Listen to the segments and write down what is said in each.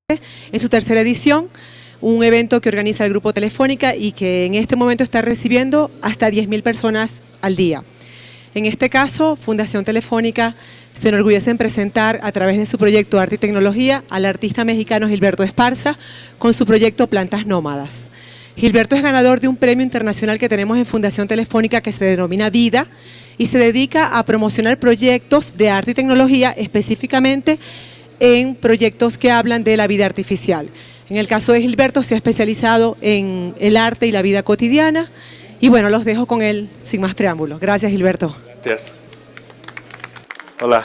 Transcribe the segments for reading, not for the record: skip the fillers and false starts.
en su tercera edición, un evento que organiza el Grupo Telefónica y que en este momento está recibiendo hasta 10.000 personas al día. En este caso, Fundación Telefónica se enorgullece en presentar a través de su proyecto Arte y Tecnología al artista mexicano Gilberto Esparza con su proyecto Plantas Nómadas. Gilberto es ganador de un premio internacional que tenemos en Fundación Telefónica que se denomina Vida y se dedica a promocionar proyectos de arte y tecnología, específicamente en proyectos que hablan de la vida artificial. En el caso de Gilberto se ha especializado en el arte y la vida cotidiana y bueno, los dejo con él sin más preámbulos. Gracias, Gilberto. Gracias. Hola.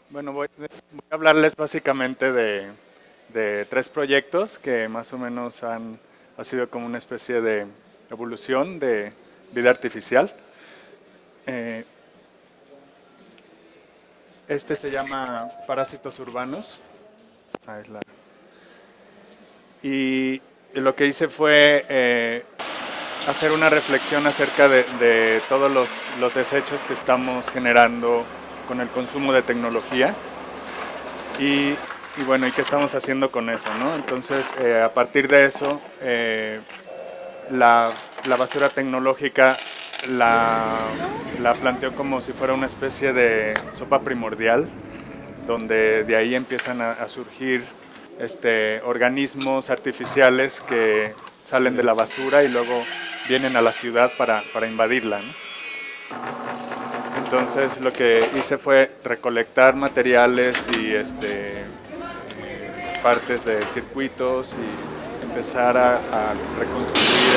Bueno, voy a hablarles básicamente de tres proyectos que más o menos ha sido como una especie de evolución de vida artificial. Este se llama Parásitos Urbanos. Y lo que hice fue hacer una reflexión acerca de todos los desechos que estamos generando con el consumo de tecnología y bueno, ¿y qué estamos haciendo con eso, ¿no? Entonces, a partir de eso, la basura tecnológica la planteo como si fuera una especie de sopa primordial, donde de ahí empiezan a surgir organismos artificiales que salen de la basura y luego vienen a la ciudad para invadirla, ¿no? Entonces lo que hice fue recolectar materiales y partes de circuitos y empezar a reconstruir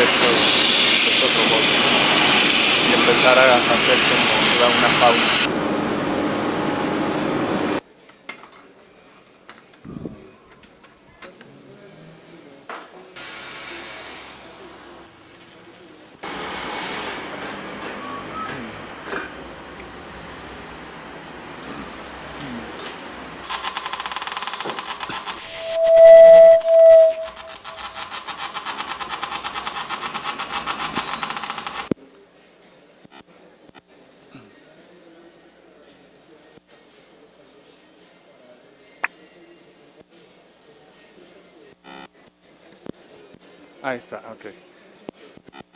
estos robots y empezar a hacer como toda una fauna. Ahí está, ok.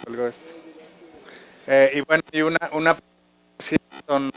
Colgo esto. Y bueno, y una son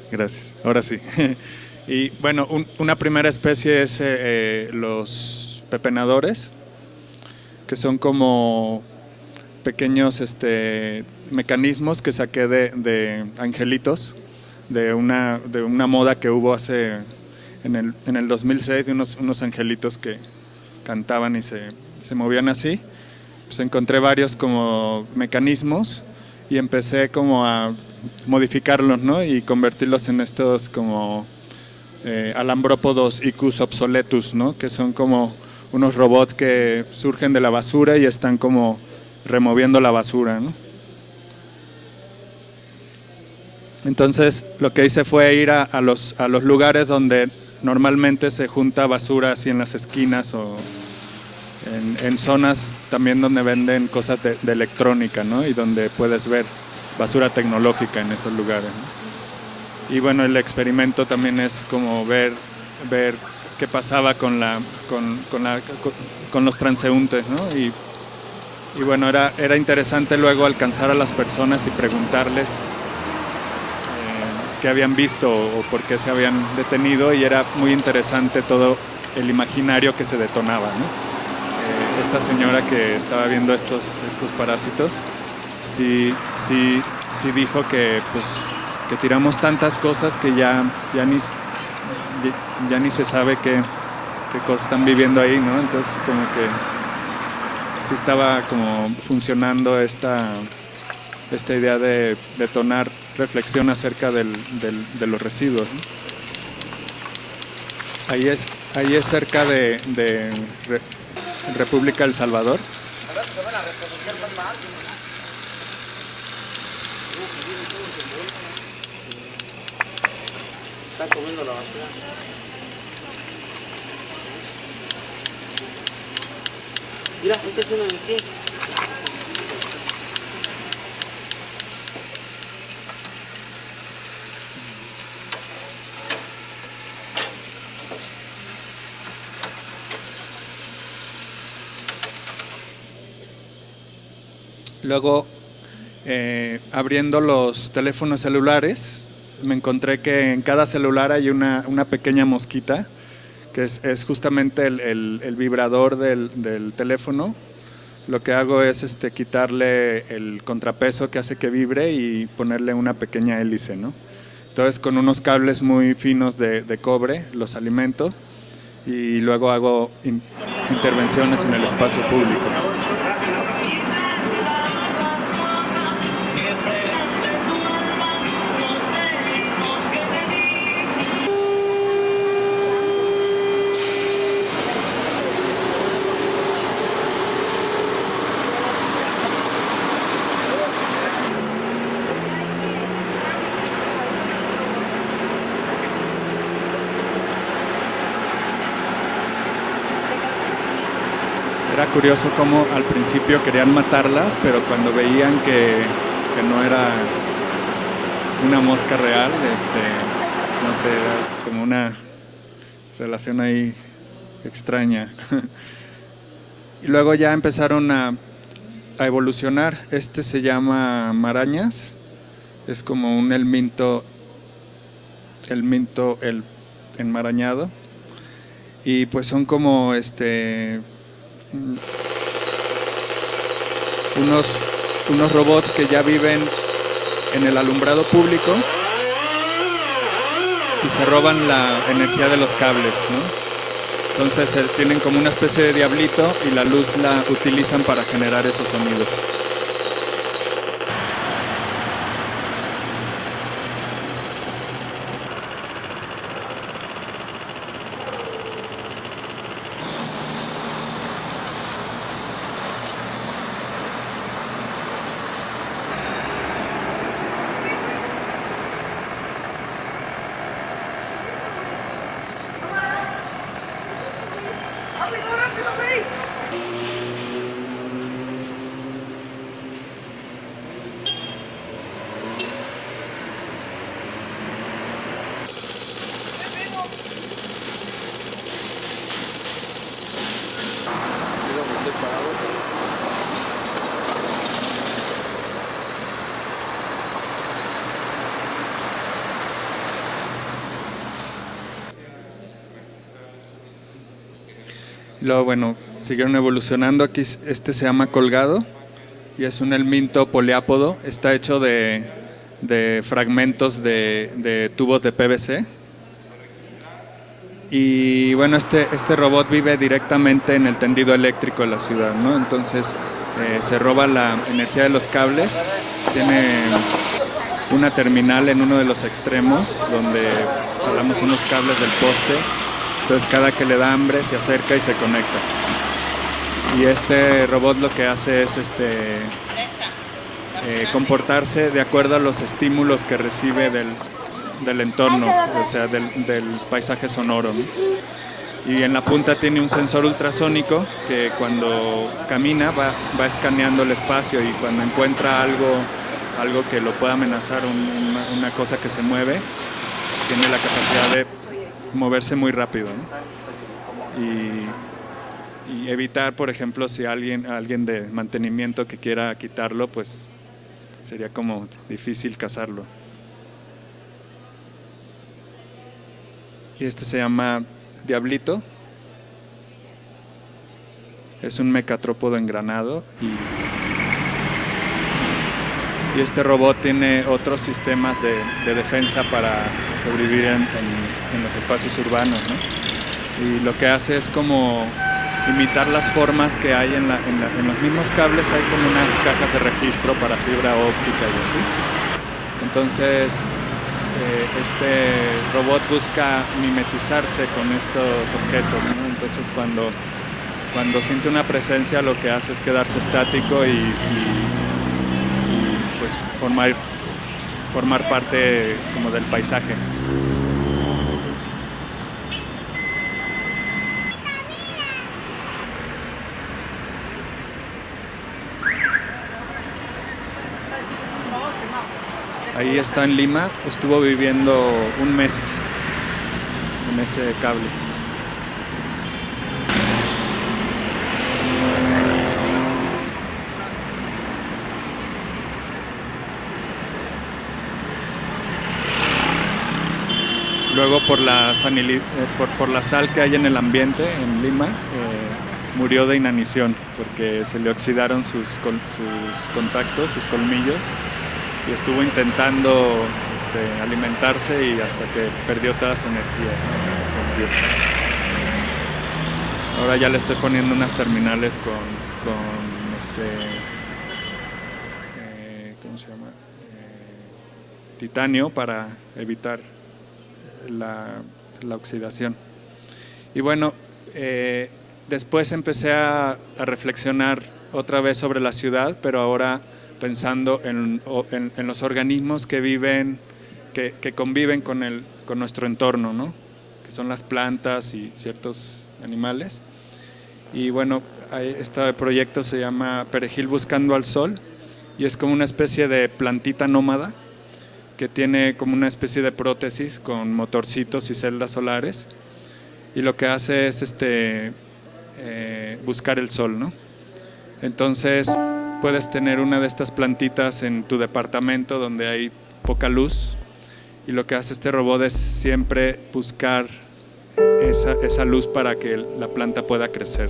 Gracias. Ahora sí. Y bueno, una primera especie es los pepenadores, que son como pequeños mecanismos que saqué de angelitos, de una moda que hubo en el 2006, de unos angelitos que cantaban y se movían así. Pues encontré varios como mecanismos y empecé como a modificarlos, ¿no? Y convertirlos en estos como alambrópodos icus obsoletus, ¿no? Que son como unos robots que surgen de la basura y están como removiendo la basura, ¿no? Entonces lo que hice fue ir a los lugares donde normalmente se junta basura, así en las esquinas o en zonas también donde venden cosas de electrónica, ¿no? Y donde puedes ver basura tecnológica en esos lugares, ¿no? Y bueno, el experimento también es como ver qué pasaba con los transeúntes, ¿no? Y bueno, era interesante luego alcanzar a las personas y preguntarles qué habían visto o por qué se habían detenido, y era muy interesante todo el imaginario que se detonaba, ¿no? Esta señora que estaba viendo estos parásitos sí dijo que pues que tiramos tantas cosas que ya ya ni se sabe qué cosas están viviendo ahí, ¿no? Entonces como que sí estaba como funcionando esta idea de detonar reflexión acerca de los residuos, ¿no? Ahí es cerca de República del Salvador. Están comiendo la basura. Mira, este es uno de aquí. Luego, abriendo los teléfonos celulares, me encontré que en cada celular hay una pequeña mosquita, que es justamente el vibrador del teléfono. Lo que hago es quitarle el contrapeso que hace que vibre y ponerle una pequeña hélice, ¿no? Entonces, con unos cables muy finos de cobre los alimento y luego hago intervenciones en el espacio público. Era curioso cómo al principio querían matarlas, pero cuando veían que no era una mosca real, no sé, era como una relación ahí extraña. Y luego ya empezaron a evolucionar. Este se llama marañas, es como un helminto enmarañado, y pues son como unos robots que ya viven en el alumbrado público y se roban la energía de los cables, ¿no? Entonces tienen como una especie de diablito y la luz la utilizan para generar esos sonidos. Luego, bueno, siguieron evolucionando. Aquí se llama colgado y es un helminto poliápodo. Está hecho de fragmentos de tubos de PVC. Y bueno, este robot vive directamente en el tendido eléctrico de la ciudad, ¿no? Entonces se roba la energía de los cables. Tiene una terminal en uno de los extremos donde jalamos unos cables del poste. Entonces cada que le da hambre se acerca y se conecta. Y este robot lo que hace es comportarse de acuerdo a los estímulos que recibe del entorno, o sea, del paisaje sonoro, ¿no? Y en la punta tiene un sensor ultrasónico que cuando camina va escaneando el espacio, y cuando encuentra algo que lo pueda amenazar, una cosa que se mueve, tiene la capacidad de moverse muy rápido, ¿no? Y evitar, por ejemplo, si alguien de mantenimiento que quiera quitarlo, pues sería como difícil cazarlo. Y este se llama Diablito. Es un mecatrópodo engranado y este robot tiene otros sistemas de defensa para sobrevivir en los espacios urbanos, ¿no? Y lo que hace es como imitar las formas que hay en los mismos cables. Hay como unas cajas de registro para fibra óptica y así. Entonces este robot busca mimetizarse con estos objetos, ¿no? Entonces cuando siente una presencia, lo que hace es quedarse estático y pues formar parte como del paisaje. Ahí está en Lima, estuvo viviendo un mes en ese cable. Luego por la sal que hay en el ambiente en Lima, murió de inanición porque se le oxidaron sus contactos, sus colmillos, y estuvo intentando alimentarse y hasta que perdió toda su energía, ¿no? Se murió. Ahora ya le estoy poniendo unas terminales con ¿cómo se llama? Titanio para evitar la oxidación. Y bueno, después empecé a reflexionar otra vez sobre la ciudad, pero ahora pensando en los organismos que viven, que conviven con nuestro entorno, ¿no? Que son las plantas y ciertos animales. Y bueno, este proyecto se llama Perejil Buscando al Sol y es como una especie de plantita nómada que tiene como una especie de prótesis con motorcitos y celdas solares, y lo que hace es buscar el sol, ¿no? Entonces puedes tener una de estas plantitas en tu departamento donde hay poca luz, y lo que hace este robot es siempre buscar esa luz para que la planta pueda crecer.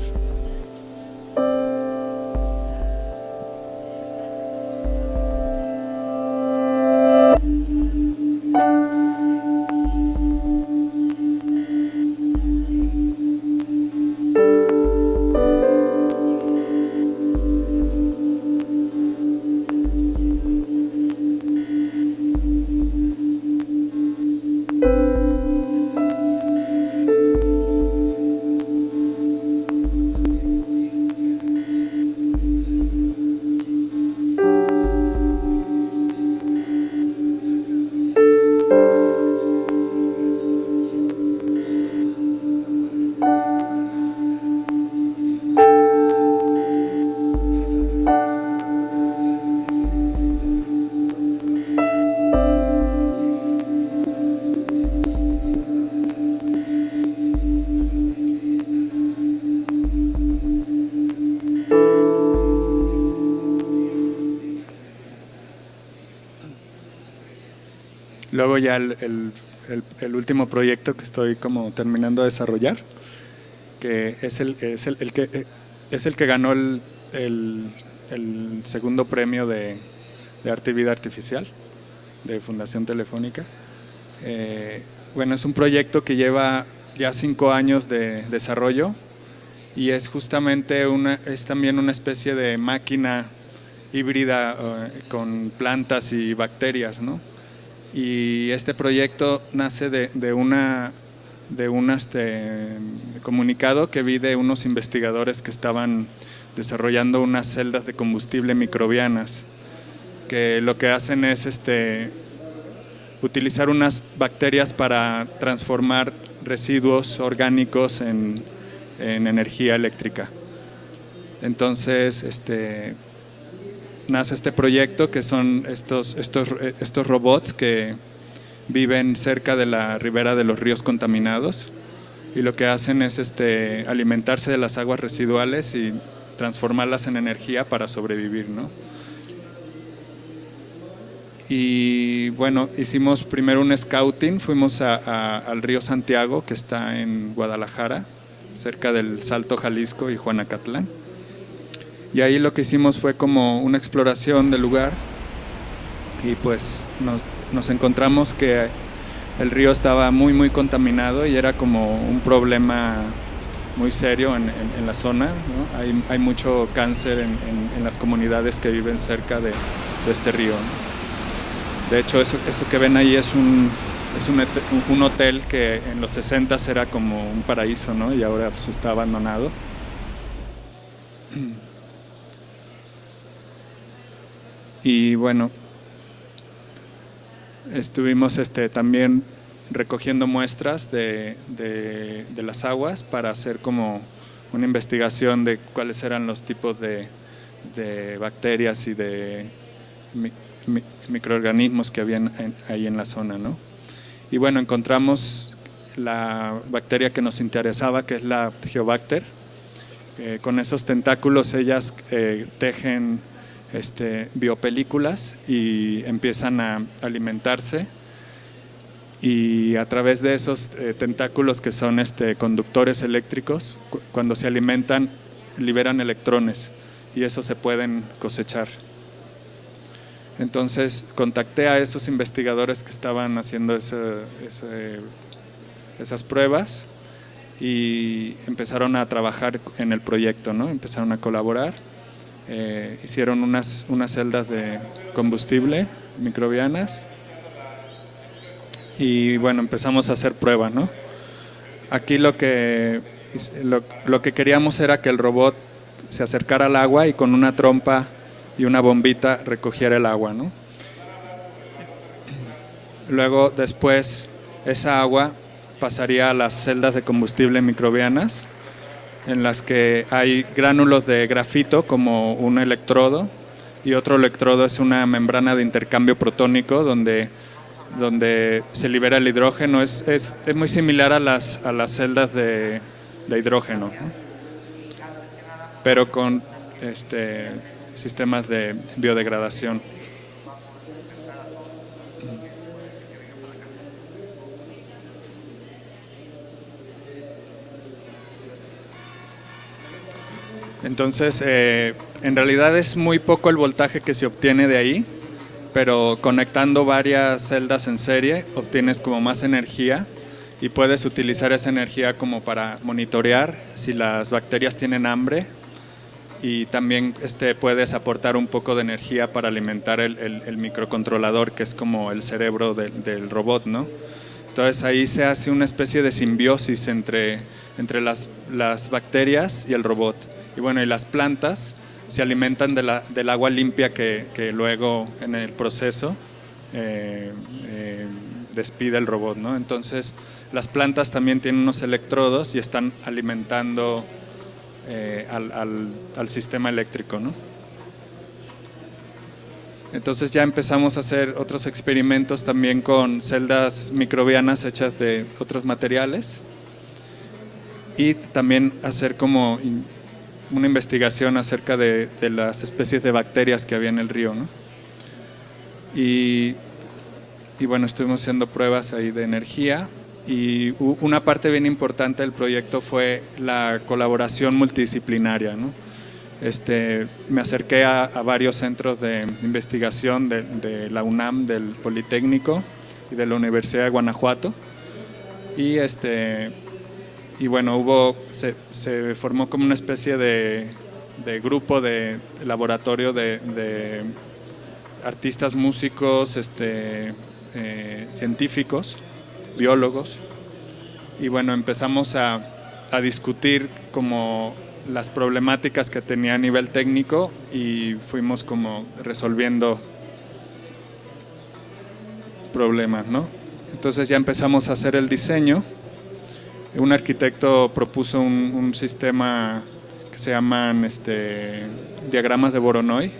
Luego ya el último proyecto que estoy como terminando de desarrollar, que es el que ganó el segundo premio de Arte y Vida Artificial de Fundación Telefónica. Bueno, es un proyecto que lleva ya 5 años de desarrollo y es justamente es también una especie de máquina híbrida con plantas y bacterias, ¿no? Y este proyecto nace de un comunicado que vi de unos investigadores que estaban desarrollando unas celdas de combustible microbianas, que lo que hacen es utilizar unas bacterias para transformar residuos orgánicos en energía eléctrica. Entonces, nace este proyecto que son estos robots que viven cerca de la ribera de los ríos contaminados y lo que hacen es alimentarse de las aguas residuales y transformarlas en energía para sobrevivir, ¿no? Y bueno, hicimos primero un scouting, fuimos al río Santiago, que está en Guadalajara, cerca del Salto Jalisco y Juanacatlán. Y ahí lo que hicimos fue como una exploración del lugar y pues nos encontramos que el río estaba muy contaminado y era como un problema muy serio en la zona, ¿no? Hay mucho cáncer en las comunidades que viven cerca de este río, ¿no? De hecho, eso que ven ahí es un hotel que en los 60 era como un paraíso, ¿no? Y ahora pues está abandonado. Y bueno, estuvimos también recogiendo muestras de las aguas para hacer como una investigación de cuáles eran los tipos de bacterias y de microorganismos que habían ahí en la zona, ¿no? Y bueno, encontramos la bacteria que nos interesaba, que es la Geobacter. Con esos tentáculos ellas tejen biopelículas y empiezan a alimentarse, y a través de esos tentáculos, que son conductores eléctricos, cuando se alimentan liberan electrones y eso se pueden cosechar. Entonces contacté a esos investigadores que estaban haciendo esas pruebas y empezaron a trabajar en el proyecto, ¿no? Empezaron a colaborar. Hicieron unas celdas de combustible microbianas y bueno, empezamos a hacer pruebas, ¿no? Aquí lo que queríamos era que el robot se acercara al agua y con una trompa y una bombita recogiera el agua, ¿no? Luego, después, esa agua pasaría a las celdas de combustible microbianas, en las que hay gránulos de grafito como un electrodo, y otro electrodo es una membrana de intercambio protónico donde se libera el hidrógeno. Es muy similar a las celdas de hidrógeno, ¿no? Pero con sistemas de biodegradación. Entonces, en realidad es muy poco el voltaje que se obtiene de ahí, pero conectando varias celdas en serie obtienes como más energía y puedes utilizar esa energía como para monitorear si las bacterias tienen hambre, y también puedes aportar un poco de energía para alimentar el microcontrolador, que es como el cerebro del robot, ¿no? Entonces ahí se hace una especie de simbiosis entre las bacterias y el robot. Y bueno, y las plantas se alimentan del agua limpia que luego en el proceso despide el robot, ¿no? Entonces las plantas también tienen unos electrodos y están alimentando al sistema eléctrico, ¿no? Entonces ya empezamos a hacer otros experimentos también con celdas microbianas hechas de otros materiales, y también hacer como una investigación acerca de las especies de bacterias que había en el río, ¿no? Y bueno, estuvimos haciendo pruebas ahí de energía, y una parte bien importante del proyecto fue la colaboración multidisciplinaria, ¿no? Me acerqué a varios centros de investigación de la UNAM, del Politécnico y de la Universidad de Guanajuato, y bueno, se formó como una especie de grupo de laboratorio de artistas, músicos, científicos, biólogos, y bueno, empezamos a discutir como las problemáticas que tenía a nivel técnico, y fuimos como resolviendo problemas, ¿no? Entonces ya empezamos a hacer el diseño. Un arquitecto propuso un sistema que se llaman diagramas de Voronoi,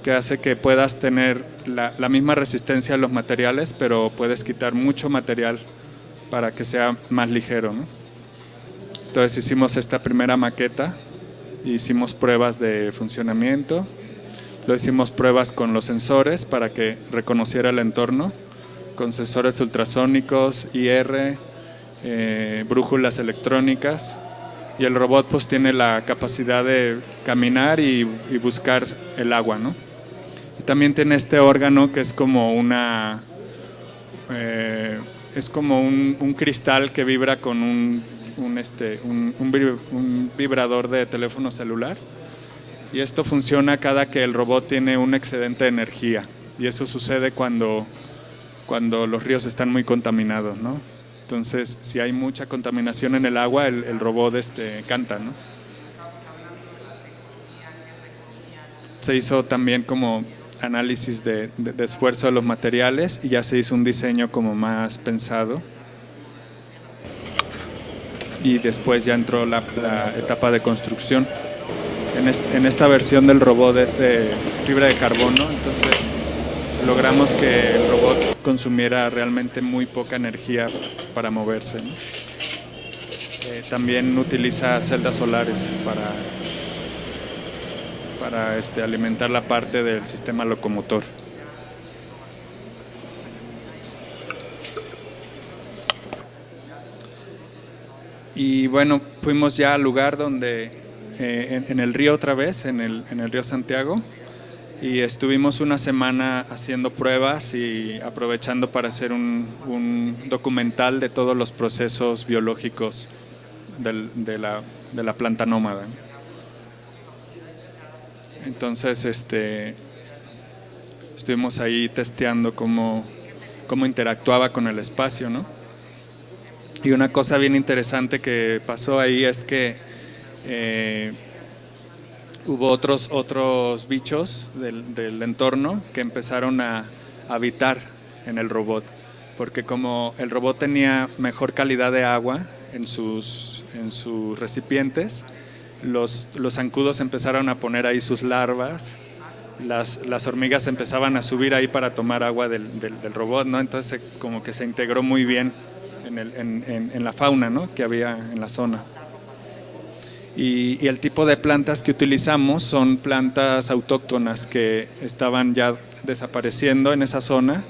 que hace que puedas tener la misma resistencia a los materiales, pero puedes quitar mucho material para que sea más ligero, ¿no? Entonces hicimos esta primera maqueta, hicimos pruebas de funcionamiento, lo hicimos pruebas con los sensores para que reconociera el entorno, con sensores ultrasónicos, IR, brújulas electrónicas, y el robot pues tiene la capacidad de caminar y buscar el agua, ¿no? Y también tiene este órgano que es como un cristal que vibra con un vibrador de teléfono celular. Y esto funciona cada que el robot tiene un excedente de energía. Y eso sucede cuando los ríos están muy contaminados, ¿no? Entonces, si hay mucha contaminación en el agua, el robot canta, ¿no? Se hizo también como análisis de esfuerzo de los materiales y ya se hizo un diseño como más pensado. Y después ya entró la etapa de construcción. En esta versión del robot es de fibra de carbono, entonces logramos que el robot consumiera realmente muy poca energía para moverse, ¿no? También utiliza celdas solares para alimentar la parte del sistema locomotor. Y bueno, fuimos ya al lugar donde, en el río otra vez, en el río Santiago, y estuvimos una semana haciendo pruebas y aprovechando para hacer un documental de todos los procesos biológicos de la planta nómada. Entonces estuvimos ahí testeando cómo interactuaba con el espacio, ¿no? Y una cosa bien interesante que pasó ahí es que hubo otros bichos del entorno que empezaron a habitar en el robot, porque como el robot tenía mejor calidad de agua en sus recipientes, los zancudos empezaron a poner ahí sus larvas, las hormigas empezaban a subir ahí para tomar agua del robot, ¿no? Entonces como que se integró muy bien en la fauna, ¿no?, que había en la zona. Y el tipo de plantas que utilizamos son plantas autóctonas que estaban ya desapareciendo en esa zona,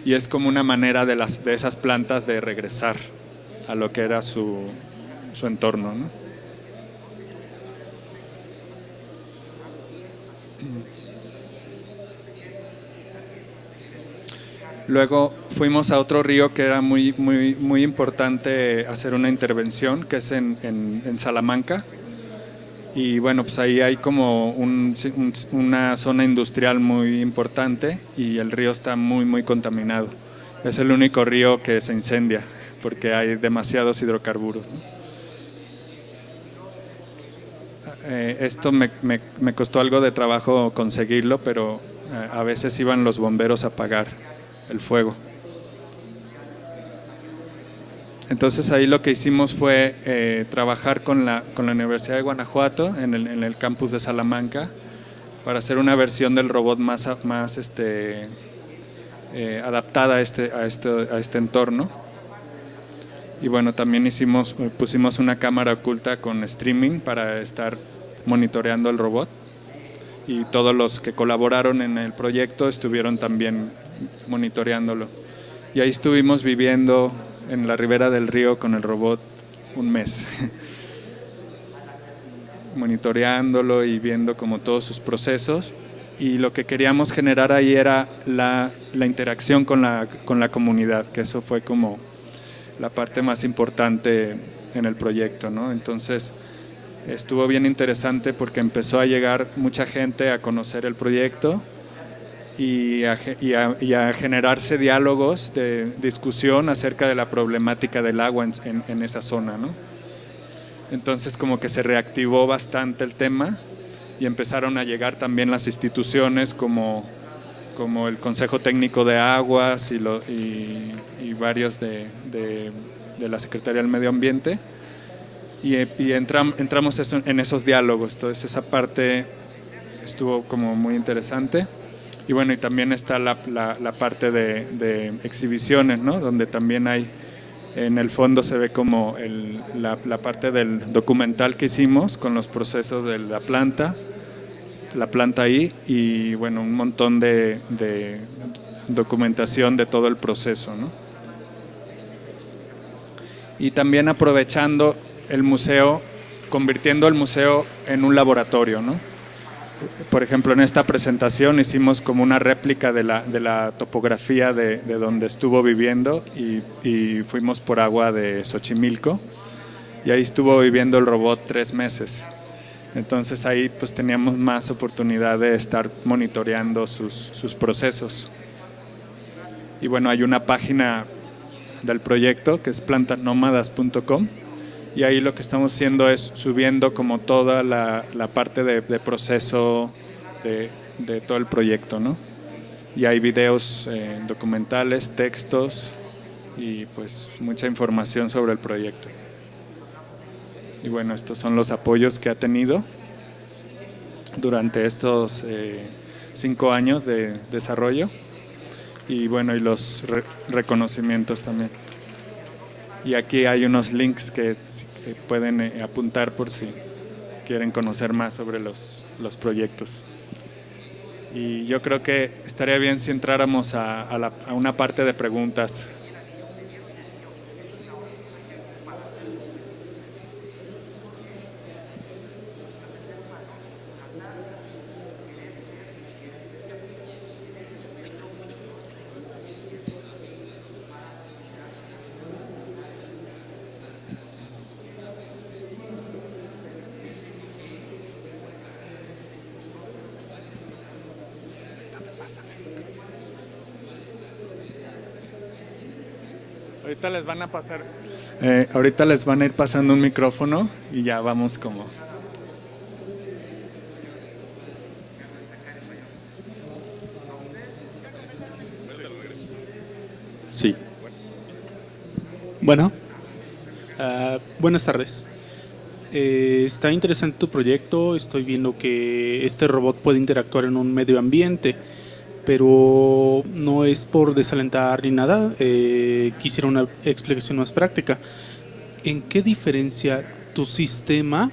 y es como una manera de esas plantas de regresar a lo que era su entorno, ¿no? Luego fuimos a otro río que era muy, muy, muy importante hacer una intervención, que es en Salamanca. Y bueno, pues ahí hay como una zona industrial muy importante y el río está muy, muy contaminado. Es el único río que se incendia porque hay demasiados hidrocarburos, ¿no? Esto me costó algo de trabajo conseguirlo, pero a veces iban los bomberos a apagar el fuego. Entonces ahí lo que hicimos fue trabajar con la Universidad de Guanajuato en el campus de Salamanca para hacer una versión del robot más adaptada a este entorno. Y bueno, también pusimos una cámara oculta con streaming para estar monitoreando el robot, y todos los que colaboraron en el proyecto estuvieron también monitoreándolo. Y ahí estuvimos viviendo en la ribera del río con el robot un mes, monitoreándolo y viendo como todos sus procesos. Y lo que queríamos generar ahí era la interacción con la comunidad, que eso fue como la parte más importante en el proyecto, ¿no? Entonces estuvo bien interesante porque empezó a llegar mucha gente a conocer el proyecto y a generarse diálogos de discusión acerca de la problemática del agua en esa zona, ¿no? Entonces como que se reactivó bastante el tema y empezaron a llegar también las instituciones como el Consejo Técnico de Aguas y varios de la Secretaría del Medio Ambiente, y entramos en esos diálogos. Entonces esa parte estuvo como muy interesante. Y bueno, y también está la parte de exhibiciones, ¿no?, donde también hay, en el fondo se ve como la parte del documental que hicimos con los procesos de la planta ahí, y bueno, un montón de documentación de todo el proceso, ¿no? Y también aprovechando el museo, convirtiendo el museo en un laboratorio, ¿no? por ejemplo, en esta presentación hicimos como una réplica de la topografía de donde estuvo viviendo y fuimos por agua de Xochimilco y ahí estuvo viviendo el robot 3 meses. Entonces ahí pues teníamos más oportunidad de estar monitoreando sus procesos. Y bueno, hay una página del proyecto que es plantasnómadas.com y ahí lo que estamos haciendo es subiendo como toda la parte de proceso de todo el proyecto, ¿no? Y hay videos documentales, textos y pues mucha información sobre el proyecto. Y bueno, estos son los apoyos que ha tenido durante estos 5 años de desarrollo y bueno, y los reconocimientos también. Y aquí hay unos links que pueden apuntar por si quieren conocer más sobre los proyectos. Y yo creo que estaría bien si entráramos a una parte de preguntas. Ahorita les van a pasar, ahorita les van a ir pasando un micrófono y ya vamos como. Sí. Bueno, buenas tardes. Está interesante tu proyecto. Estoy viendo que este robot puede interactuar en un medio ambiente, pero no es por desalentar ni nada. Quisiera una explicación más práctica. ¿En qué diferencia tu sistema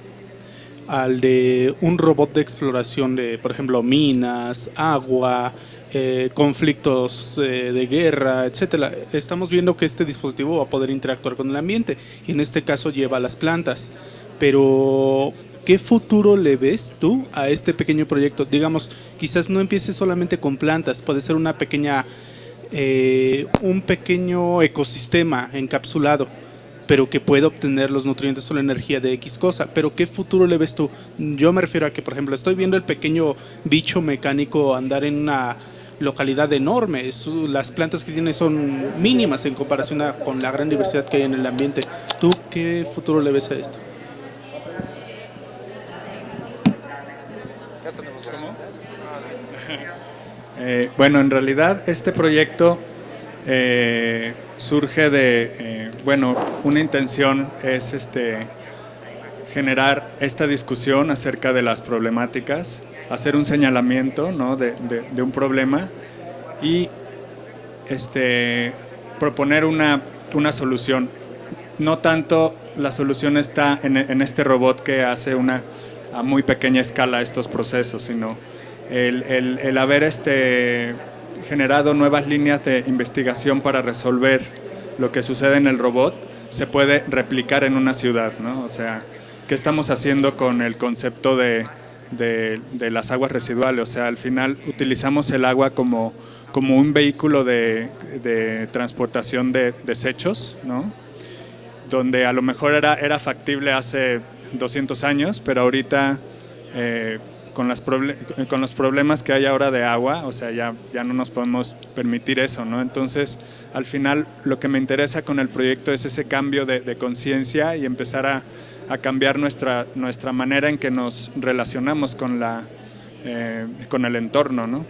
al de un robot de exploración de, por ejemplo, minas, agua, conflictos de guerra, etcétera? Estamos viendo que este dispositivo va a poder interactuar con el ambiente y en este caso lleva a las plantas. Pero ¿qué futuro le ves tú a este pequeño proyecto? Digamos, quizás no empiece solamente con plantas, puede ser una pequeña, un pequeño ecosistema encapsulado, pero que pueda obtener los nutrientes o la energía de X cosa. Pero ¿qué futuro le ves tú? Yo me refiero a que, por ejemplo, estoy viendo el pequeño bicho mecánico andar en una localidad enorme. Las plantas que tiene son mínimas en comparación con la gran diversidad que hay en el ambiente. ¿Tú qué futuro le ves a esto? Bueno, en realidad este proyecto surge de, bueno, una intención es generar esta discusión acerca de las problemáticas, hacer un señalamiento, ¿no?, de un problema y proponer una solución. No tanto la solución está en este robot que hace a muy pequeña escala estos procesos, sino el haber generado nuevas líneas de investigación para resolver lo que sucede en el robot se puede replicar en una ciudad, ¿no? O sea, ¿qué estamos haciendo con el concepto de las aguas residuales? O sea, al final utilizamos el agua como un vehículo de transportación de desechos, ¿no? Donde a lo mejor era factible hace 200 años, pero ahorita con los problemas que hay ahora de agua, o sea, ya no nos podemos permitir eso, ¿no? Entonces, al final, lo que me interesa con el proyecto es ese cambio de conciencia y empezar a cambiar nuestra manera en que nos relacionamos con el entorno, ¿no?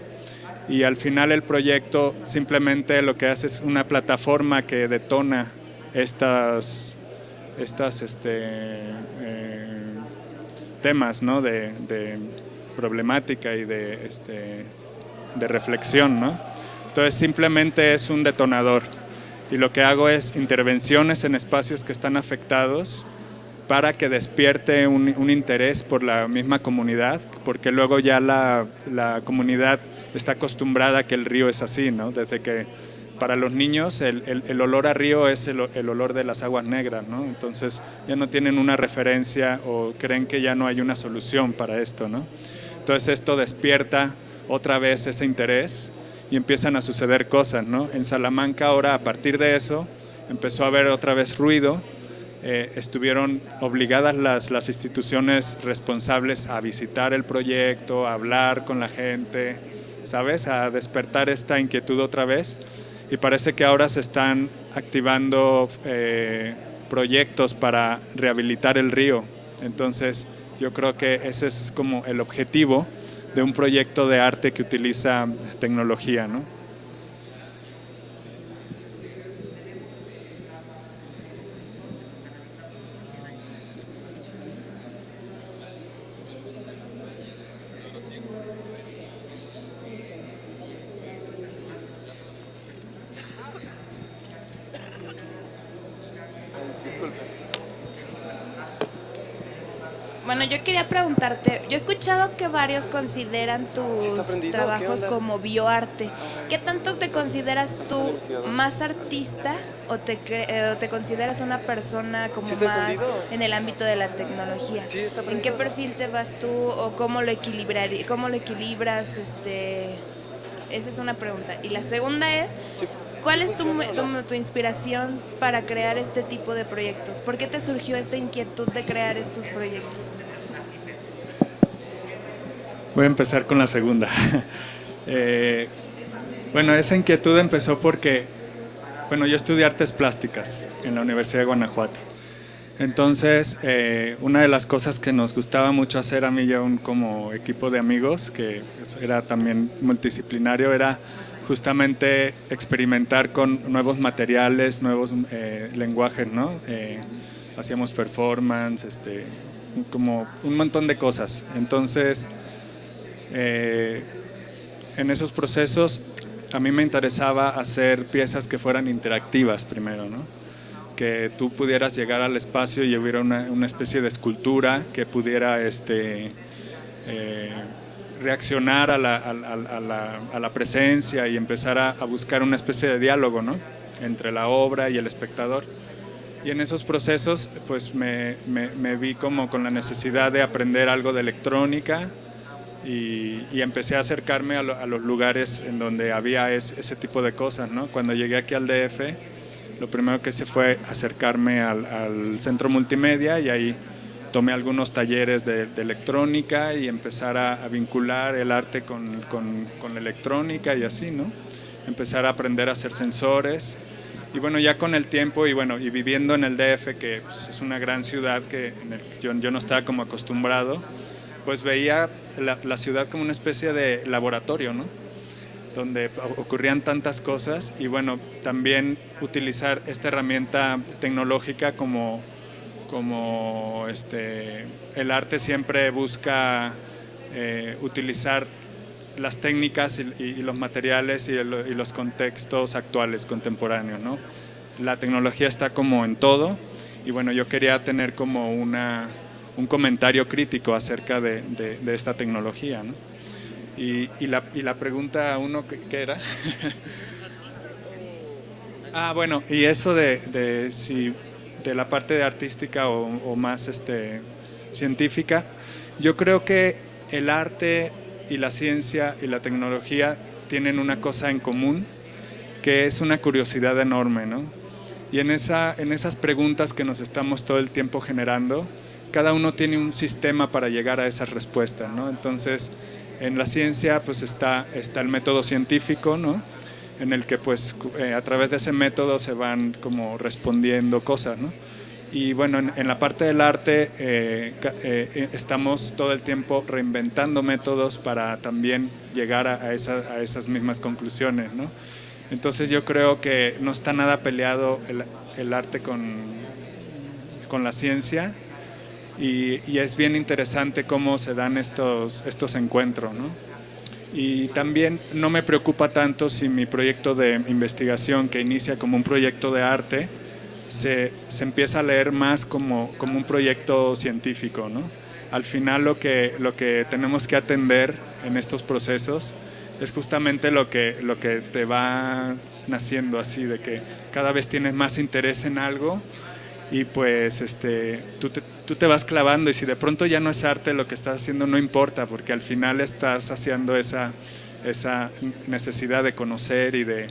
Y al final el proyecto simplemente lo que hace es una plataforma que detona estas temas, ¿no?, de problemática y de reflexión, ¿no? Entonces simplemente es un detonador y lo que hago es intervenciones en espacios que están afectados para que despierte un interés por la misma comunidad, porque luego ya la comunidad está acostumbrada a que el río es así, ¿no? Desde que para los niños el olor a río es el olor de las aguas negras, ¿no? Entonces ya no tienen una referencia o creen que ya no hay una solución para esto, ¿no? Entonces esto despierta otra vez ese interés y empiezan a suceder cosas, ¿no? En Salamanca ahora, a partir de eso, empezó a haber otra vez ruido. Estuvieron obligadas las instituciones responsables a visitar el proyecto, a hablar con la gente, ¿sabes? A despertar esta inquietud otra vez. Y parece que ahora se están activando proyectos para rehabilitar el río. Entonces, yo creo que ese es como el objetivo de un proyecto de arte que utiliza tecnología, ¿no? Bueno, yo quería preguntarte, yo he escuchado que varios consideran tus trabajos como bioarte. ¿Qué tanto te consideras tú más artista o te consideras una persona como más en el ámbito de la tecnología? ¿En qué perfil te vas tú o cómo lo equilibras? Esa es una pregunta. Y la segunda es, ¿cuál es tu inspiración para crear este tipo de proyectos? ¿Por qué te surgió esta inquietud de crear estos proyectos? Voy a empezar con la segunda. Bueno, esa inquietud empezó porque, bueno, yo estudié artes plásticas en la Universidad de Guanajuato. Entonces, una de las cosas que nos gustaba mucho hacer a mí y a un como equipo de amigos, que era también multidisciplinario, era justamente experimentar con nuevos materiales, nuevos lenguajes, ¿no? Hacíamos performance, como un montón de cosas. Entonces, en esos procesos a mí me interesaba hacer piezas que fueran interactivas primero, ¿no? Que tú pudieras llegar al espacio y hubiera una especie de escultura que pudiera reaccionar a la presencia y empezar a buscar una especie de diálogo, ¿no? Entre la obra y el espectador. Y en esos procesos pues me vi como con la necesidad de aprender algo de electrónica y empecé a acercarme a los lugares en donde había ese tipo de cosas, ¿no? Cuando llegué aquí al DF, lo primero que hice fue acercarme al centro multimedia y ahí tomé algunos talleres de electrónica y empezar a vincular el arte con la electrónica y así, ¿no? Empezar a aprender a hacer sensores. Y bueno, ya con el tiempo y viviendo en el DF, que pues, es una gran ciudad en el que yo no estaba como acostumbrado, pues veía la ciudad como una especie de laboratorio, ¿no? Donde ocurrían tantas cosas y bueno, también utilizar esta herramienta tecnológica como el arte siempre busca utilizar las técnicas y los materiales y los contextos actuales, contemporáneos, ¿no? La tecnología está como en todo y bueno, yo quería tener como un comentario crítico acerca de esta tecnología, ¿no? Y la pregunta uno, ¿qué era? Bueno, y eso de la parte de artística o más científica, yo creo que el arte y la ciencia y la tecnología tienen una cosa en común, que es una curiosidad enorme, ¿no? Y en esas preguntas que nos estamos todo el tiempo generando, cada uno tiene un sistema para llegar a esas respuestas, ¿no? Entonces, en la ciencia pues está el método científico, ¿no? En el que pues a través de ese método se van como respondiendo cosas, ¿no? Y bueno, en la parte del arte estamos todo el tiempo reinventando métodos para también llegar a esas mismas conclusiones, ¿no? Entonces yo creo que no está nada peleado el arte con la ciencia y es bien interesante cómo se dan estos encuentros, ¿no? Y también no me preocupa tanto si mi proyecto de investigación, que inicia como un proyecto de arte, se empieza a leer más como un proyecto científico, ¿no? Al final lo que tenemos que atender en estos procesos es justamente lo que te va naciendo así, de que cada vez tienes más interés en algo y pues tú te vas clavando, y si de pronto ya no es arte lo que estás haciendo, no importa, porque al final estás haciendo esa necesidad de conocer y de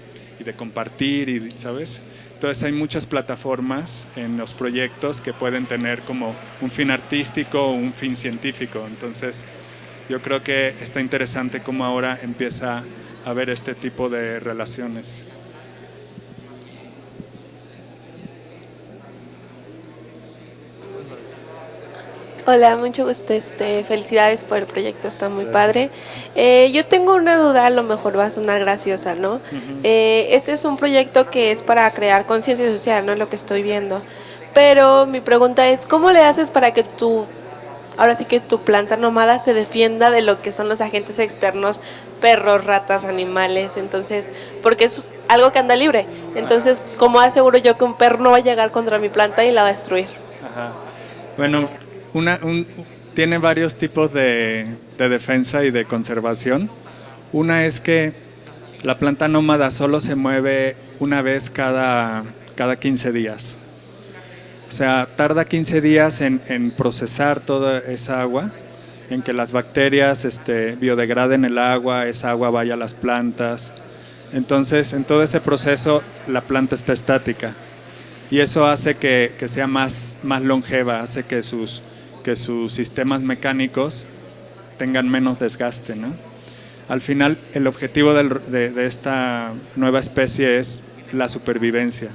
compartir, y ¿sabes? Entonces hay muchas plataformas en los proyectos que pueden tener como un fin artístico o un fin científico. Entonces yo creo que está interesante cómo ahora empieza a haber este tipo de relaciones. Hola, mucho gusto. Felicidades por el proyecto, está muy Gracias. padre. Yo tengo una duda, a lo mejor va a sonar graciosa, ¿no? Este es un proyecto que es para crear conciencia social, ¿no? Lo que estoy viendo. Pero mi pregunta es, ¿cómo le haces para que ahora sí que tu planta nómada se defienda de lo que son los agentes externos, perros, ratas, animales? Entonces, porque es algo que anda libre. Entonces, ¿cómo aseguro yo que un perro no va a llegar contra mi planta y la va a destruir? Ajá. Bueno, tiene varios tipos de defensa y de conservación. Una es que la planta nómada solo se mueve una vez cada 15 días. O sea, tarda 15 días en procesar toda esa agua, en que las bacterias biodegraden el agua, esa agua vaya a las plantas. Entonces, en todo ese proceso, la planta está estática. Y eso hace que sea más longeva, hace que sus sistemas mecánicos tengan menos desgaste, ¿no? Al final, el objetivo de esta nueva especie es la supervivencia.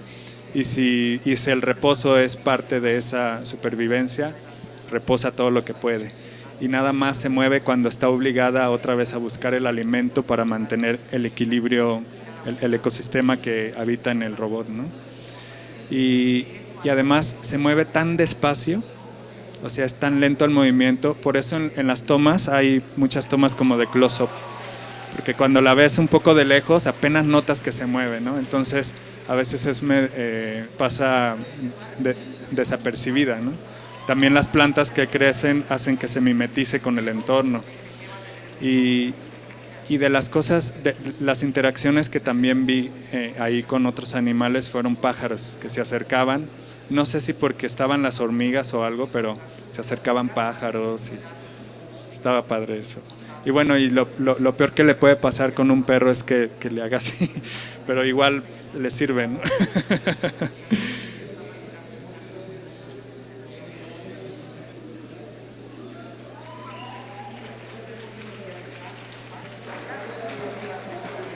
Y si el reposo es parte de esa supervivencia, reposa todo lo que puede. Y nada más se mueve cuando está obligada otra vez a buscar el alimento para mantener el equilibrio, el ecosistema que habita en el robot, ¿no? Y además se mueve tan despacio, o sea, es tan lento el movimiento. Por eso en las tomas hay muchas tomas como de close-up, porque cuando la ves un poco de lejos apenas notas que se mueve, ¿no? Entonces a veces pasa desapercibida, ¿no? También las plantas que crecen hacen que se mimetice con el entorno. Y de las cosas, las interacciones que también vi ahí con otros animales fueron pájaros que se acercaban. No sé si porque estaban las hormigas o algo, pero se acercaban pájaros y estaba padre eso. Y bueno, y lo peor que le puede pasar con un perro es que le haga así, pero igual le sirve, ¿no?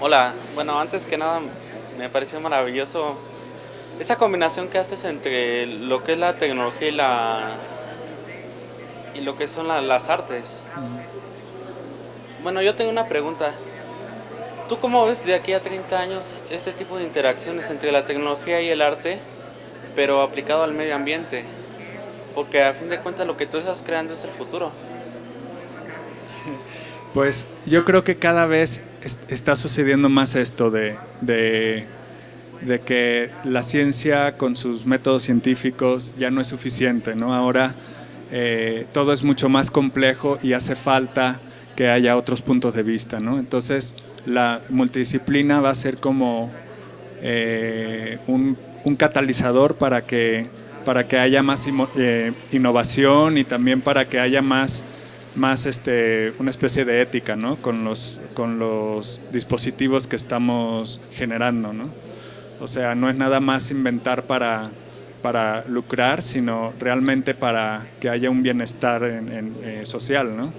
Hola, bueno, antes que nada me pareció maravilloso esa combinación que haces entre lo que es la tecnología y lo que son las artes. Bueno, yo tengo una pregunta. ¿Tú cómo ves de aquí a 30 años este tipo de interacciones entre la tecnología y el arte, pero aplicado al medio ambiente? Porque a fin de cuentas lo que tú estás creando es el futuro. Pues yo creo que cada vez está sucediendo más esto de que la ciencia con sus métodos científicos ya no es suficiente, ¿no? Ahora todo es mucho más complejo y hace falta que haya otros puntos de vista, ¿no? Entonces la multidisciplina va a ser como un catalizador para que haya más innovación, y también para que haya más una especie de ética, ¿no? con los dispositivos que estamos generando, ¿no? O sea, no es nada más inventar para lucrar, sino realmente para que haya un bienestar social, ¿no?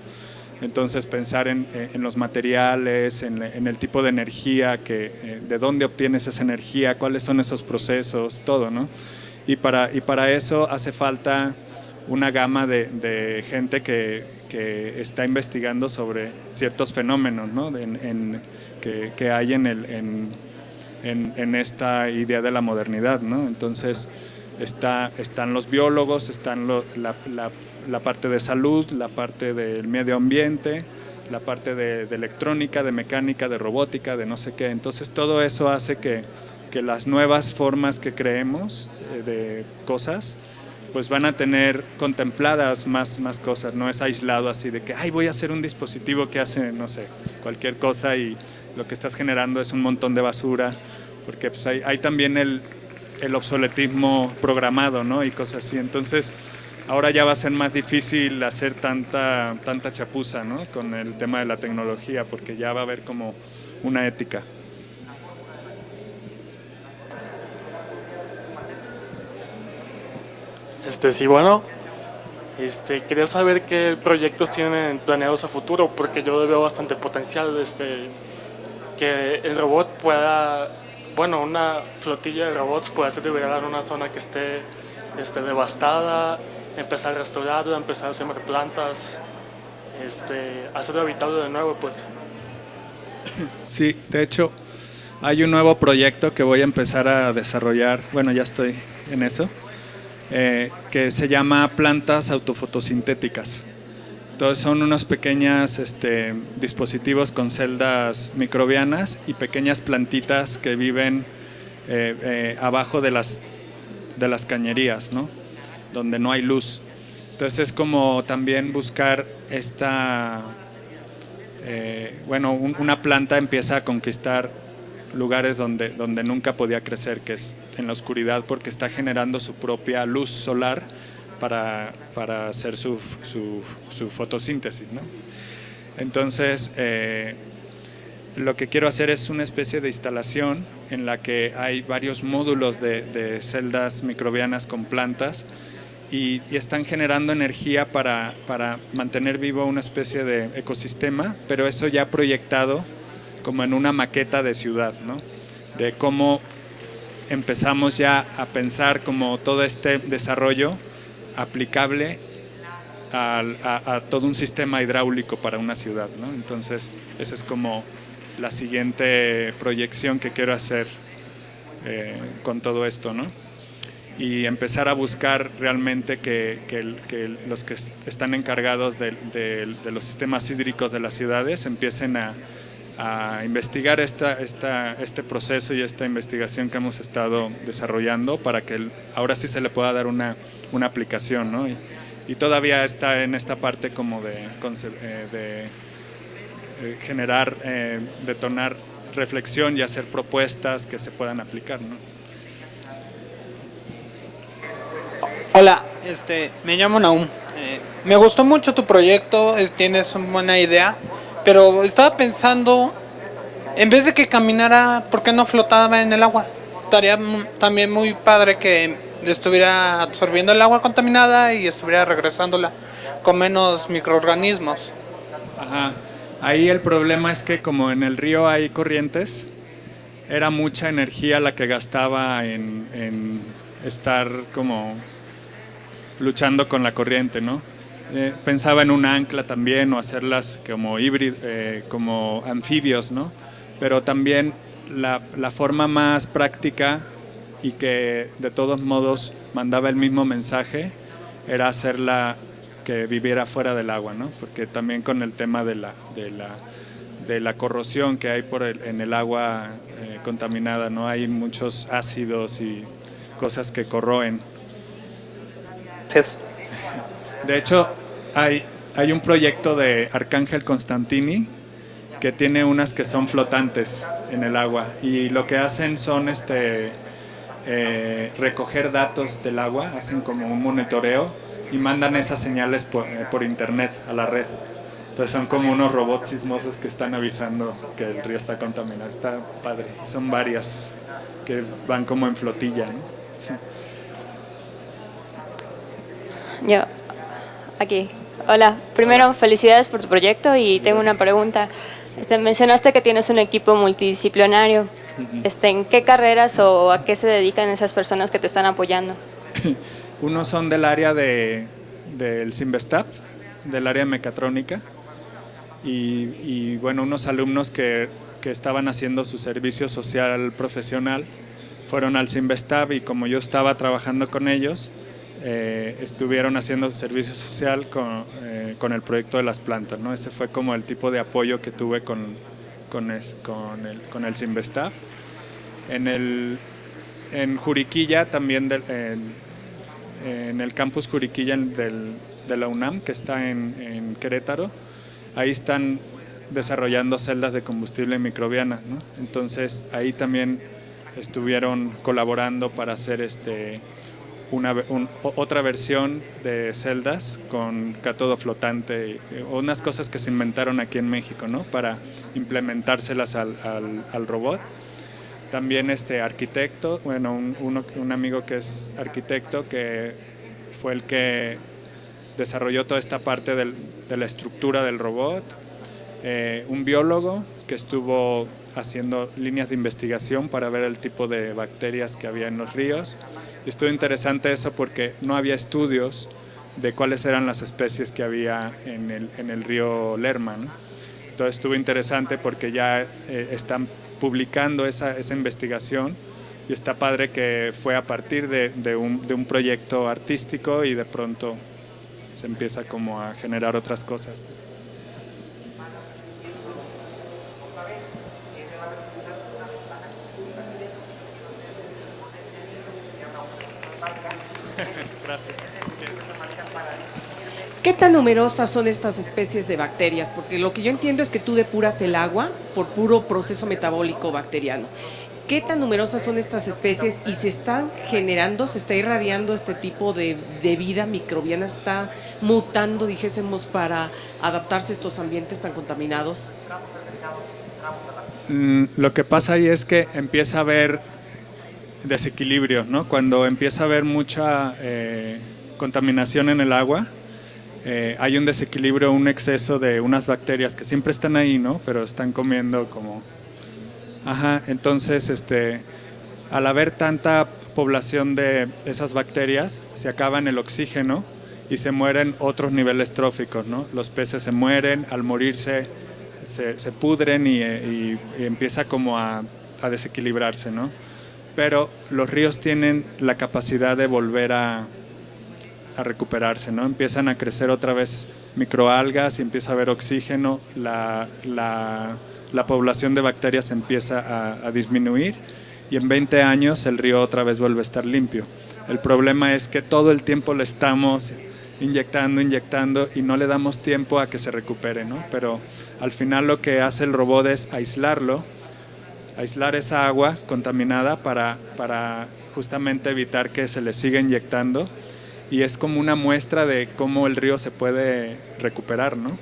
Entonces pensar en los materiales, en el tipo de energía, de dónde obtienes esa energía, cuáles son esos procesos, todo, ¿no? Y para eso hace falta una gama de gente que está investigando sobre ciertos fenómenos, ¿no? que hay en esta idea de la modernidad, ¿no? Entonces están los biólogos, están la parte de salud, la parte del medio ambiente, la parte de electrónica, de mecánica, de robótica, de no sé qué. Entonces todo eso hace que las nuevas formas que creemos de cosas pues van a tener contempladas más cosas. No es aislado así de que voy a hacer un dispositivo que hace, no sé, cualquier cosa, y lo que estás generando es un montón de basura, porque pues hay también el obsoletismo programado, ¿no? Y cosas así. Entonces, ahora ya va a ser más difícil hacer tanta chapuza, ¿no? Con el tema de la tecnología, porque ya va a haber como una ética. Sí, bueno, quería saber qué proyectos tienen planeados a futuro, porque yo veo bastante potencial, que el robot pueda, bueno, una flotilla de robots pueda ser liberada en una zona que esté devastada, empezar a restaurarla, empezar a sembrar plantas, hacerlo habitable de nuevo, pues. Sí, de hecho, hay un nuevo proyecto que voy a empezar a desarrollar, bueno, ya estoy en eso, que se llama plantas autofotosintéticas. Entonces son unos pequeños dispositivos con celdas microbianas y pequeñas plantitas que viven abajo de las cañerías, ¿no? Donde no hay luz. Entonces es como también buscar una planta empieza a conquistar lugares donde nunca podía crecer, que es en la oscuridad, porque está generando su propia luz solar para hacer su fotosíntesis, ¿no? Entonces, lo que quiero hacer es una especie de instalación en la que hay varios módulos de celdas microbianas con plantas y están generando energía para mantener vivo una especie de ecosistema, pero eso ya proyectado como en una maqueta de ciudad, ¿no? De cómo empezamos ya a pensar como todo este desarrollo aplicable a todo un sistema hidráulico para una ciudad, ¿no? Entonces, esa es como la siguiente proyección que quiero hacer con todo esto, ¿no? Y empezar a buscar realmente que los que están encargados de los sistemas hídricos de las ciudades empiecen a investigar este proceso y esta investigación que hemos estado desarrollando para que ahora sí se le pueda dar una aplicación, ¿no? Y todavía está en esta parte como de generar, detonar reflexión y hacer propuestas que se puedan aplicar, ¿no? Hola, me llamo Nahum. Me gustó mucho tu proyecto, tienes una buena idea, pero estaba pensando, en vez de que caminara, ¿por qué no flotaba en el agua? Estaría también muy padre que estuviera absorbiendo el agua contaminada y estuviera regresándola con menos microorganismos. Ajá. Ahí el problema es que como en el río hay corrientes, era mucha energía la que gastaba en estar como luchando con la corriente, ¿no? Pensaba en un ancla también o hacerlas como como anfibios, ¿no? Pero también la forma más práctica y que de todos modos mandaba el mismo mensaje era hacerla que viviera fuera del agua, ¿no? Porque también con el tema de la corrosión que hay en el agua contaminada, ¿no? Hay muchos ácidos y cosas que corroen. De hecho, hay un proyecto de Arcángel Constantini que tiene unas que son flotantes en el agua y lo que hacen son recoger datos del agua, hacen como un monitoreo y mandan esas señales por internet a la red. Entonces son como unos robots sismosos que están avisando que el río está contaminado. Está padre. Son varias que van como en flotilla, ¿no? Yo, aquí. Hola, primero felicidades por tu proyecto y tengo una pregunta. Mencionaste que tienes un equipo multidisciplinario. ¿En qué carreras o a qué se dedican esas personas que te están apoyando? Unos son del área del Sinvestap, del área de mecatrónica, y bueno, unos alumnos que estaban haciendo su servicio social profesional fueron al Sinvestap y como yo estaba trabajando con ellos, estuvieron haciendo su servicio social con el proyecto de las plantas, ¿no? Ese fue como el tipo de apoyo que tuve con el Sinvestap. En Juriquilla también, en el campus Juriquilla de la UNAM, que está en Querétaro, ahí están desarrollando celdas de combustible microbiana, ¿no? Entonces ahí también estuvieron colaborando para hacer otra versión de celdas con cátodo flotante, unas cosas que se inventaron aquí en México, ¿no? Para implementárselas al robot. También arquitecto, bueno, un amigo que es arquitecto, que fue el que desarrolló toda esta parte de la estructura del robot. Un biólogo que estuvo haciendo líneas de investigación para ver el tipo de bacterias que había en los ríos. Y estuvo interesante eso porque no había estudios de cuáles eran las especies que había en el río Lerma, ¿no? Entonces estuvo interesante porque ya están publicando esa investigación, y está padre que fue a partir de un proyecto artístico y de pronto se empieza como a generar otras cosas. Gracias. ¿Qué tan numerosas son estas especies de bacterias? Porque lo que yo entiendo es que tú depuras el agua por puro proceso metabólico bacteriano. ¿Qué tan numerosas son estas especies y se están generando, se está irradiando este tipo de vida microbiana, está mutando, dijésemos, para adaptarse a estos ambientes tan contaminados? Lo que pasa ahí es que empieza a haber desequilibrio, ¿no? Cuando empieza a haber mucha contaminación en el agua, hay un desequilibrio, un exceso de unas bacterias que siempre están ahí, ¿no? Pero están comiendo como... Ajá, entonces al haber tanta población de esas bacterias, se acaba el oxígeno y se mueren otros niveles tróficos, ¿no? Los peces se mueren, al morirse se pudren y empieza como a desequilibrarse, ¿no? Pero los ríos tienen la capacidad de volver a recuperarse, ¿no? Empiezan a crecer otra vez microalgas y empieza a haber oxígeno, la población de bacterias empieza a disminuir y en 20 años el río otra vez vuelve a estar limpio. El problema es que todo el tiempo le estamos inyectando y no le damos tiempo a que se recupere, ¿no? Pero al final lo que hace el robot es aislar esa agua contaminada para justamente evitar que se le siga inyectando, y es como una muestra de cómo el río se puede recuperar, ¿no?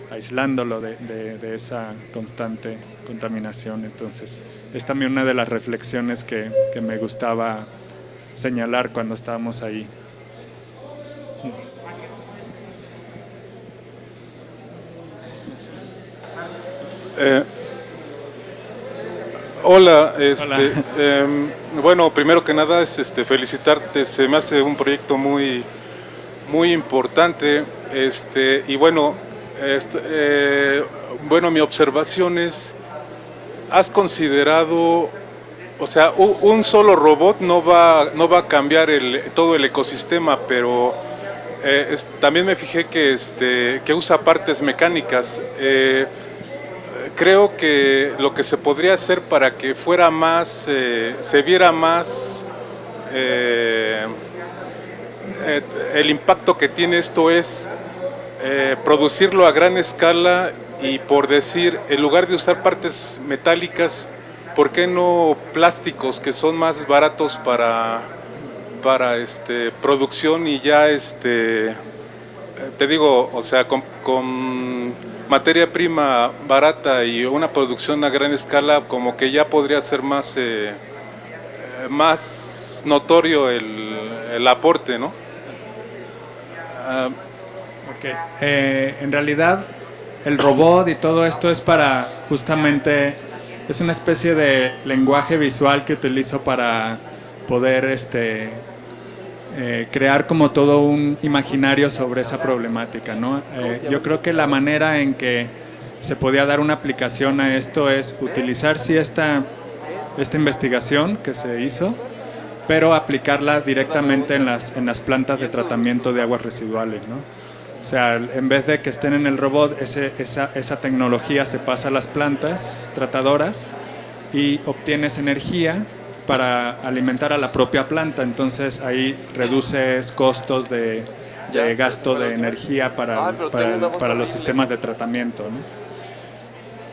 Aislándolo de esa constante contaminación. Entonces es también una de las reflexiones que me gustaba señalar cuando estábamos ahí. Hola, Hola. Bueno, primero que nada es felicitarte, se me hace un proyecto muy, muy importante, y bueno, mi observación es, ¿has considerado, o sea, un solo robot no va a cambiar todo el ecosistema, pero también me fijé que usa partes mecánicas? Creo que lo que se podría hacer para que fuera más, se viera más el impacto que tiene esto es producirlo a gran escala y, por decir, en lugar de usar partes metálicas, ¿por qué no plásticos que son más baratos para producción y ya te digo, o sea, con materia prima barata y una producción a gran escala, como que ya podría ser más notorio el aporte, ¿no? Okay. En realidad el robot y todo esto es para justamente, es una especie de lenguaje visual que utilizo para poder crear como todo un imaginario sobre esa problemática, ¿no? Yo creo que la manera en que se podía dar una aplicación a esto es utilizar esta investigación que se hizo, pero aplicarla directamente en las plantas de tratamiento de aguas residuales, ¿no? O sea, en vez de que estén en el robot, esa tecnología se pasa a las plantas tratadoras y obtienes energía para alimentar a la propia planta. Entonces ahí reduces costos de gasto de energía para los sistemas de tratamiento, ¿no?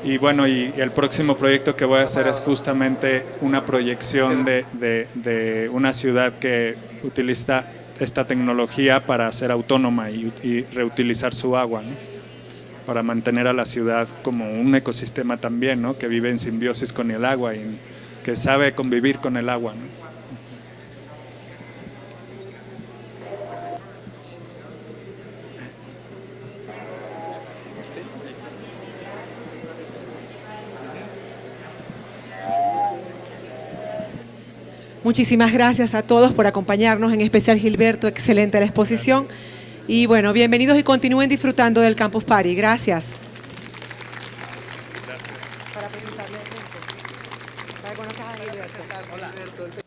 Y bueno, y el próximo proyecto que voy a hacer es justamente una proyección de una ciudad que utiliza esta tecnología para ser autónoma y reutilizar su agua, ¿no? Para mantener a la ciudad como un ecosistema también, ¿no? Que vive en simbiosis con el agua y que sabe convivir con el agua, ¿no? Muchísimas gracias a todos por acompañarnos, en especial Gilberto, excelente la exposición. Y bueno, bienvenidos y continúen disfrutando del Campus Party. Gracias. Para presentarle a Gilberto.